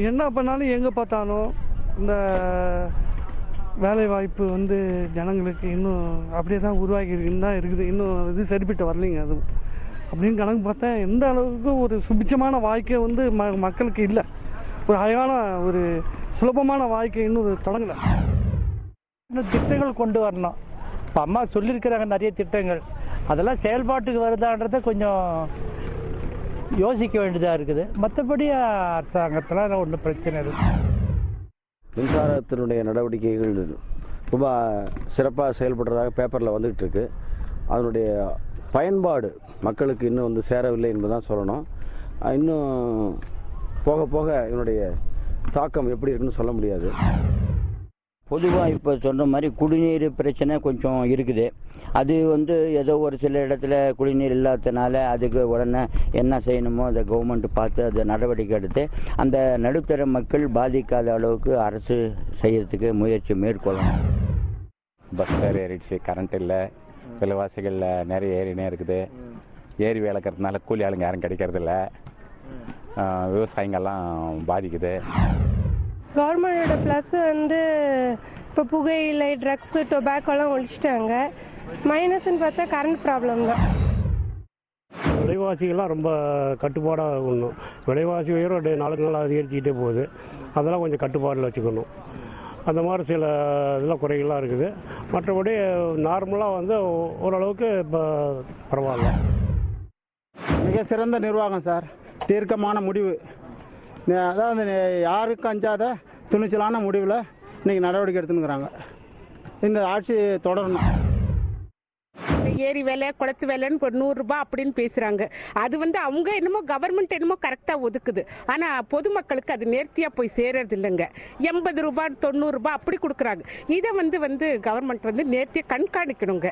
என்ன பண்ணாலும் எங்கே பார்த்தாலும் இந்த வேலைவாய்ப்பு வந்து ஜனங்களுக்கு இன்னும் அப்படியே தான் உருவாகிருக்குன்னு தான் இருக்குது. இன்னும் இது சரிப்பட்டு வரலைங்க. அது அப்படின்னு கணக்கு பார்த்தா எந்த அளவுக்கு ஒரு சுபிட்சமான வாழ்க்கை வந்து மக்களுக்கு இல்லை. ஒரு அழகான ஒரு சுலபமான வாழ்க்கை இன்னும் தொடங்கலை. இன்னும் திட்டங்கள் கொண்டு வரணும். இப்போ அம்மா சொல்லியிருக்கிறாங்க நிறைய திட்டங்கள், அதெல்லாம் செயல்பாட்டுக்கு வருதான்றதை கொஞ்சம் யோசிக்க வேண்டியதாக இருக்குது. மற்றபடி அரசாங்கத்தில் ஒன்றும் பிரச்சனை இல்லை. மின்சாரத்தினுடைய நடவடிக்கைகள் ரொம்ப சிறப்பாக செயல்படுறதாக பேப்பரில் வந்துகிட்டு இருக்கு. அதனுடைய பயன்பாடு மக்களுக்கு இன்னும் வந்து சேரவில்லை என்பதுதான் சொல்லணும். இன்னும் போக போக இதனுடைய தாக்கம் எப்படி இருக்குன்னு சொல்ல முடியாது. பொதுவாக இப்போ சொன்ன மாதிரி குடிநீர் பிரச்சனை கொஞ்சம் இருக்குது. அது வந்து ஏதோ ஒரு சில இடத்துல குடிநீர் இல்லாததுனால அதுக்கு உடனே என்ன செய்யணுமோ அதை கவர்மெண்ட் பார்த்து அதை நடவடிக்கை எடுத்து அந்த நடுத்தர மக்கள் பாதிக்காத அளவுக்கு அரசு செய்யறதுக்கு முயற்சி மேற்கொள்ளணும். பஸ் ஃபேர் ஏறிடுச்சு, கரண்ட் இல்லை, விலைவாசிகள் நிறைய ஏறினே இருக்குது. ஏரி வேலைக்கிறதுனால கூலி ஆளுங்க யாரும் கிடைக்கிறதில்ல, விவசாயிங்கெல்லாம் பாதிக்குது. கவர்மெண்டோட ப்ளஸ் வந்து இப்போ புகையிலை, ட்ரக்ஸு, டொபாக்கோலாம் ஒழிச்சிட்டாங்க. மைனஸ்ன்னு பார்த்தா கரண்ட் ப்ராப்ளம் தான். விலைவாசிகள்லாம் ரொம்ப கட்டுப்பாடாக இருக்கணும். விலைவாசி உயரம் நாளுக்கு நாள் அதிகரிச்சுக்கிட்டே போகுது. அதெல்லாம் கொஞ்சம் கட்டுப்பாடில் வச்சுக்கணும். அந்த மாதிரி சில இதெல்லாம் குறைகள்லாம் இருக்குது. மற்றபடி நார்மலாக வந்து ஓரளவுக்கு இப்போ பரவாயில்ல. மிக சிறந்த நிர்வாகம் சார், தீர்க்கமான முடிவு. அதாவது யாருக்கும் அஞ்சாத துணிச்சலான முடிவில் இன்றைக்கி நடவடிக்கை எடுத்துனுங்கிறாங்க. இந்த ஆட்சி தொடரணும். ஏரி வேலை, குளத்து வேலைன்னு ஒரு 100 ரூபாய் அப்படின்னு பேசுறாங்க. அது வந்து அவங்க என்னமோ கவர்மெண்ட் என்னமோ கரெக்டா ஒதுக்குது. ஆனா பொதுமக்களுக்கு அது நேர்த்தியா போய் சேரது இல்லைங்க. 80 ரூபாய் 90 ரூபாய் அப்படி கொடுக்குறாங்க. இதை வந்து கவர்மெண்ட் வந்து நேர்த்தியா கண்காணிக்கணுங்க.